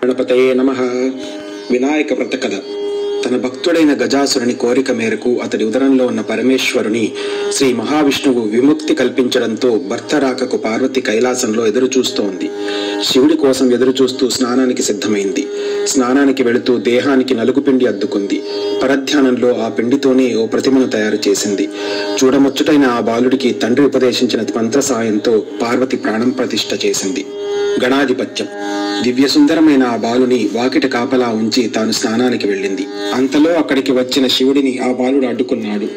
గణపతయే నమః. వినాయక వ్రత కథ. తన భక్తుడైన గజాసురుని కోరిక మేరకు అతడి ఉదరంలో ఉన్న పరమేశ్వరుని శ్రీ మహావిష్ణువు విముక్తి కల్పించడంతో భర్త రాకకు పార్వతి కైలాసంలో ఎదురుచూస్తోంది. శివుడి కోసం ఎదురుచూస్తూ స్నానానికి సిద్ధమైంది. స్నానానికి వెళుతూ దేహానికి నలుగుపిండి అద్దుకుంది. పరధ్యానంలో ఆ పిండితోనే ఓ ప్రతిమను తయారు చేసింది. చూడముచ్చటైన ఆ బాలుడికి తండ్రి ఉపదేశించిన మంత్ర సాయంతో పార్వతి ప్రాణం ప్రతిష్ఠ చేసింది. గణాధిపత్యం. దివ్య సుందరమైన ఆ బాలుని వాకిట కాపలా ఉంచి తాను స్నానానికి వెళ్ళింది. అంతలో అక్కడికి వచ్చిన శివుడిని ఆ బాలుడు అడ్డుకున్నాడు.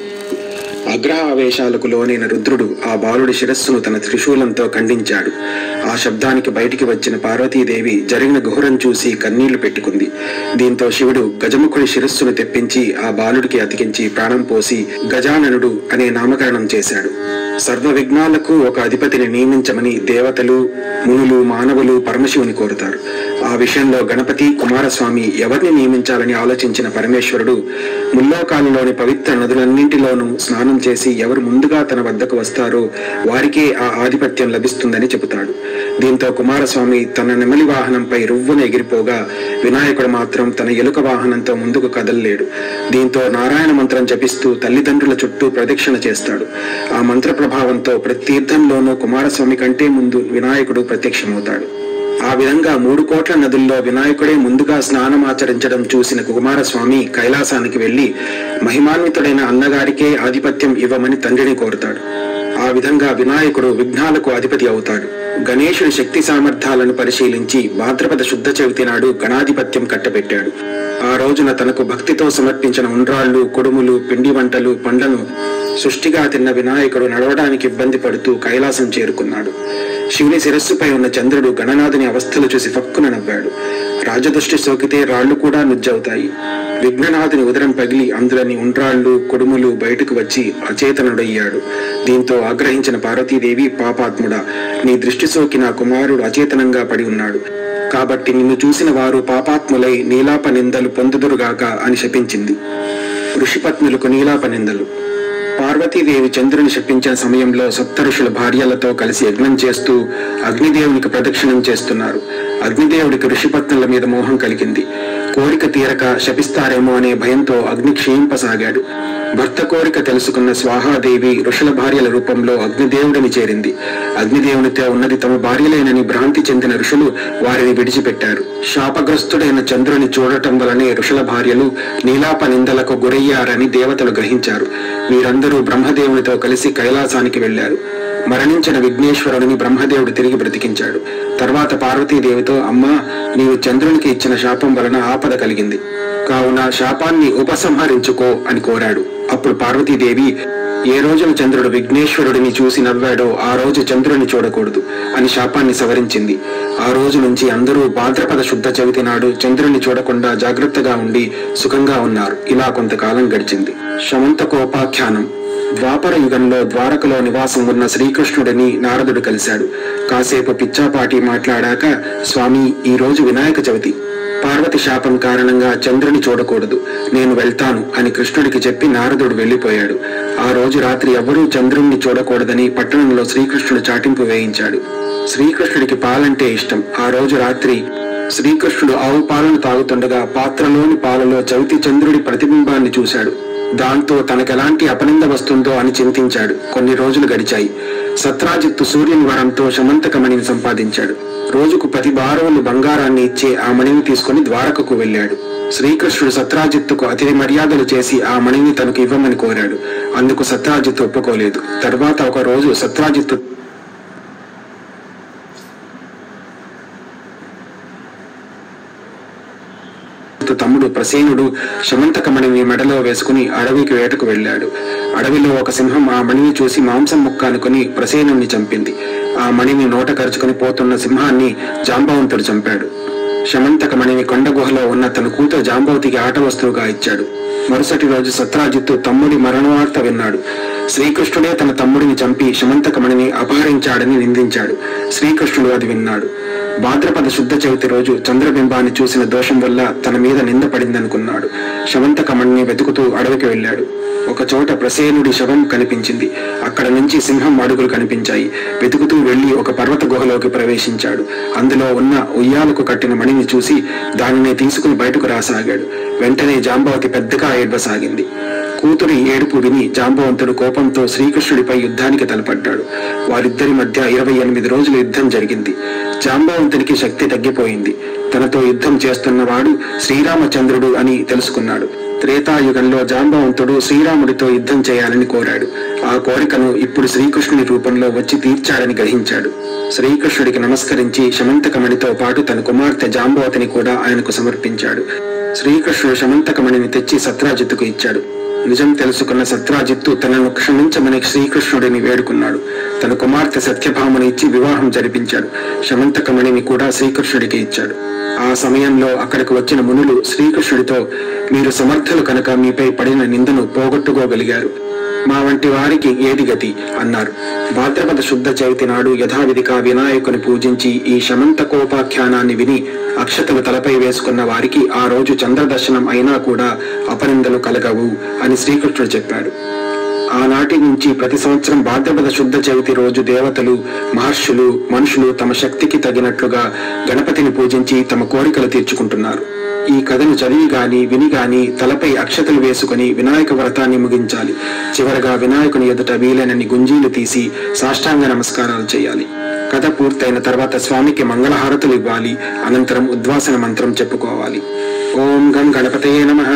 ఆగ్రహావేశాలకు లోనైన రుద్రుడు ఆ బాలుడి శిరస్సును తన త్రిశూలంతో ఖండించాడు. ఆ శబ్దానికి బయటికి వచ్చిన పార్వతీదేవి జరిగిన ఘోరం చూసి కన్నీళ్లు పెట్టుకుంది. దీంతో శివుడు గజముఖుడి శిరస్సును తెప్పించి ఆ బాలుడికి అతికించి ప్రాణం పోసి గజాననుడు అనే నామకరణం చేశాడు. సర్వ విఘ్నాలకు ఒక అధిపతిని నియమించమని దేవతలు, మునులు, మానవులు పరమశివుని కోరుతారు. ఆ విషయంలో గణపతి, కుమారస్వామి ఎవరిని నియమించాలని ఆలోచించిన పరమేశ్వరుడు ముల్లోకాలలోని పవిత్ర నదులన్నింటిలోనూ స్నానం చేసి ఎవరు ముందుగా తన వద్దకు వస్తారో వారికే ఆ ఆధిపత్యం లభిస్తుందని చెబుతాడు. దీంతో కుమారస్వామి తన నెమలి వాహనంపై రువ్వున ఎగిరిపోగా వినాయకుడు మాత్రం తన ఎలుక వాహనంతో ముందుకు కదలలేడు. దీంతో నారాయణ మంత్రం జపిస్తూ తల్లిదండ్రుల చుట్టూ ప్రదక్షిణ చేస్తాడు. ఆ మంత్ర ప్రభావంతో ప్రతి తీర్థంలోనూ కుమారస్వామి కంటే ముందు వినాయకుడు ప్రత్యక్షమవుతాడు. ఆ విధంగా 3 కోట్ల నదుల్లో వినాయకుడే ముందుగా స్నానమాచరించడం చూసిన కుమారస్వామి కైలాసానికి వెళ్లి మహిమాన్వితుడైన అన్నగారికే ఆధిపత్యం ఇవ్వమని తండ్రిని కోరుతాడు. ఆ విధంగా వినాయకుడు విఘ్నాలకు అధిపతి అవుతాడు. గణేశుడి శక్తి సామర్థ్యాలను పరిశీలించి భాద్రపద శుద్ధ చవితి నాడు గణాధిపత్యం కట్టబెట్టాడు. ఆ రోజున తనకు భక్తితో సమర్పించిన ఉండ్రాళ్లు, కుడుములు, పిండి వంటలు, పండ్లను సృష్టిగా తిన్న వినాయకుడు నడవడానికి ఇబ్బంది పడుతూ కైలాసం చేరుకున్నాడు. శివుని శిరస్సుపై ఉన్న చంద్రుడు గణనాథుని అవస్థలు చూసి ఫక్కున నవ్వాడు. రాజదృష్టి సోకితే రాళ్లు కూడా నుజ్జవుతాయి. విఘ్ననాథుని ఉదరం పగిలి అందులోని ఉండ్రాళ్లు, కొడుములు బయటకు వచ్చి అచేతనుడయ్యాడు. దీంతో ఆగ్రహించిన పార్వతీదేవి, పాపాత్ముడా, నీ దృష్టి సోకి నా కుమారుడు అచేతనంగా పడి ఉన్నాడు. కాబట్టి నిన్ను చూసిన వారు పాపాత్ములై నీలాప నిందలు పొందుదురుగాక అని శపించింది. ఋషిపత్నులకు నీలాప నిందలు. పార్వతీదేవి చంద్రుని శపించిన సమయంలో సప్తఋషుల భార్యలతో కలిసి యజ్ఞం చేస్తూ అగ్నిదేవునికి ప్రదక్షిణం చేస్తున్నారు. అగ్నిదేవుడికి ఋషిపత్నుల మీద మోహం కలిగింది. కోరిక తీరక శపిస్తారేమో అనే భయంతో అగ్ని క్షీణింపసాగాడు. భర్త కోరిక తెలుసుకున్న స్వాహాదేవి ఋషుల భార్యల రూపంలో అగ్నిదేవుడిని చేరింది. అగ్నిదేవునితో ఉన్నది తమ భార్యలేనని భ్రాంతి చెందిన ఋషులు వారిని విడిచిపెట్టారు. శాపగ్రస్తుడైన చంద్రుని చూడటం వలనే ఋషుల భార్యలు నీలాప నిందలకు గురయ్యారని దేవతలు గ్రహించారు. వీరందరూ బ్రహ్మదేవునితో కలిసి కైలాసానికి వెళ్లారు. మరణించిన విఘ్నేశ్వరుడిని బ్రహ్మదేవుడు తిరిగి బ్రతికించాడు. తర్వాత పార్వతీదేవితో, అమ్మా, నీవు చంద్రునికి ఇచ్చిన శాపం వలన ఆపద కలిగింది, కావున శాపాన్ని ఉపసంహరించుకో అని కోరాడు. అప్పుడు పార్వతీదేవి, ఏ రోజున చంద్రుడు విఘ్నేశ్వరుడిని చూసి నవ్వాడో ఆ రోజు చంద్రుని చూడకూడదు అని శాపాన్ని సవరించింది. ఆ రోజు నుంచి అందరూ భాద్రపద శుద్ధ చవితి నాడు చంద్రుని చూడకుండా జాగ్రత్తగా ఉండి సుఖంగా ఉన్నారు. ఇలా కొంతకాలం గడిచింది. శమంతకోపాఖ్యానం. ద్వాపర యుగంలో ద్వారకలో నివాసం ఉన్న శ్రీకృష్ణుడిని నారదుడు కలిశాడు. కాసేపు పిచ్చాపాటి మాట్లాడాక, స్వామి, ఈ రోజు వినాయక చవితి. పార్వతి శాపం కారణంగా చంద్రుని చూడకూడదు, నేను వెళ్తాను అని కృష్ణుడికి చెప్పి నారదుడు వెళ్లిపోయాడు. ఆ రోజు రాత్రి ఎవరూ చంద్రుణ్ణి చూడకూడదని పట్టణంలో శ్రీకృష్ణుడు చాటింపు వేయించాడు. శ్రీకృష్ణుడికి పాలంటే ఇష్టం. ఆ రోజు రాత్రి శ్రీకృష్ణుడు ఆవు పాలను తాగుతుండగా పాత్రలోని పాలలో చవితి చంద్రుడి ప్రతిబింబాన్ని చూశాడు. దాంతో తనకెలాంటి అపనింద వస్తుందో అని చింతించాడు. కొన్ని రోజులు గడిచాయి. సత్రాజిత్తు సూర్యుని వరంతో శమంతక మణిని సంపాదించాడు. రోజుకు 10 బారవులు బంగారాన్ని ఇచ్చే ఆ మణిని తీసుకుని ద్వారకకు వెళ్ళాడు. శ్రీకృష్ణుడు సత్రాజిత్తుకు అతిథి మర్యాదలు చేసి ఆ మణిని తనకు ఇవ్వమని కోరాడు. అందుకు సత్రాజిత్తు ఒప్పుకోలేదు. తర్వాత ఒక రోజు సత్రాజిత్తు తమ్ముడు ప్రసేనుడు శమంతక మణిని మెడలో వేసుకుని అడవికి వేటకు వెళ్ళాడు. అడవిలో ఒక సింహం ఆ మణిని చూసి మాంసం ముక్క అనుకుని ప్రసేనుణ్ణి చంపింది. ఆ మణిని నోట కరుచుకుని పోతున్న సింహాన్ని జాంబవంతుడు చంపాడు. శమంతక మణిని కొండ గుహలో ఉన్న తన కూతురు జాంబవతికి ఆట వస్తువుగా ఇచ్చాడు. మరుసటి రోజు సత్రాజిత్తు తమ్ముడి మరణవార్త విన్నాడు. శ్రీకృష్ణుడే తన తమ్ముడిని చంపి శమంతక మణిని అపహరించాడని నిందించాడు. శ్రీకృష్ణుడు అది విన్నాడు. భాద్రపద శుద్ధ చవితి రోజు చంద్రబింబాన్ని చూసిన దోషం వల్ల తన మీద నింద పడిందనుకున్నాడు. శమంతక మణిని వెతుకుతూ అడవికి వెళ్ళాడు. ఒకచోట ప్రసేనుడి శవం కనిపించింది. అక్కడ నుంచి సింహం అడుగులు కనిపించాయి. వెతుకుతూ వెళ్లి ఒక పర్వత గుహలోకి ప్రవేశించాడు. అందులో ఉన్న ఉయ్యాలకు కట్టిన మణిని చూసి దానిని తీసుకుని బయటకు రాసాగాడు. వెంటనే జాంబవతి పెద్దగా ఏడ్వసాగింది. కూతురి ఏడుపు విని జాంబవంతుడు కోపంతో శ్రీకృష్ణుడిపై యుద్ధానికి తలపడ్డాడు. వారిద్దరి మధ్య 28 రోజులు యుద్ధం జరిగింది. జాంబవంతునికి శక్తి తగ్గిపోయింది. తనతో యుద్ధం చేస్తున్నవాడు శ్రీరామచంద్రుడు అని తెలుసుకున్నాడు. త్రేతాయుగంలో జాంబవంతుడు శ్రీరాముడితో యుద్ధం చేయాలని కోరాడు. ఆ కోరికను ఇప్పుడు శ్రీకృష్ణుని రూపంలో వచ్చి తీర్చాడని గ్రహించాడు. శ్రీకృష్ణుడికి నమస్కరించి శమంతకమణితో పాటు తన కుమార్తె జాంబవతిని కూడా ఆయనకు సమర్పించాడు. శ్రీకృష్ణుడు శమంతకమణిని తెచ్చి సత్రాజిత్తుకు ఇచ్చాడు. నిజం తెలుసుకున్న సత్రాజిత్తు తనను క్షమించమని శ్రీకృష్ణుడిని వేడుకున్నాడు. తన కుమార్తె సత్యభామని ఇచ్చి వివాహం జరిపించాడు. శమంతకమణిని కూడా శ్రీకృష్ణుడికి ఇచ్చాడు. ఆ సమయంలో అక్కడికి వచ్చిన మునులు శ్రీకృష్ణుడితో, మీరు సమర్థులు కనుక మీపై పడిన నిందను పోగొట్టుకోగలిగారు. మా వంటి వారికి ఏది గతి అన్నారు. భాద్రపద శుద్ధ చవితి నాడు యథావిధిగా వినాయకుని పూజించి ఈ శమంతకోపాఖ్యానాన్ని విని అక్షతలు తలపై వేసుకున్న వారికి ఆ రోజు చంద్రదర్శనం అయినా కూడా అపనిందలు కలగవు అని శ్రీకృష్ణుడు చెప్పాడు. ఆనాటి నుంచి ప్రతి సంవత్సరం భాద్రపద శుద్ధ చవితి రోజు దేవతలు, మహర్షులు, మనుషులు తమ శక్తికి తగినట్లుగా గణపతిని పూజించి తమ కోరికలు తీర్చుకుంటున్నారు. ఈ కథను చదివి గాని విని గాని తలపై అక్షతలు వేసుకుని వినాయక వ్రతాన్ని ముగించాలి. చివరగా వినాయకుని ఎదుట వీలైనన్ని గుంజీలు తీసి సాష్టాంగ నమస్కారాలు చేయాలి. కథ పూర్తయిన తర్వాత స్వామికి మంగళహారతులు ఇవ్వాలి. అనంతరం ఉద్వాసన మంత్రం చెప్పుకోవాలి. ఓం గం గణపతయే నమః.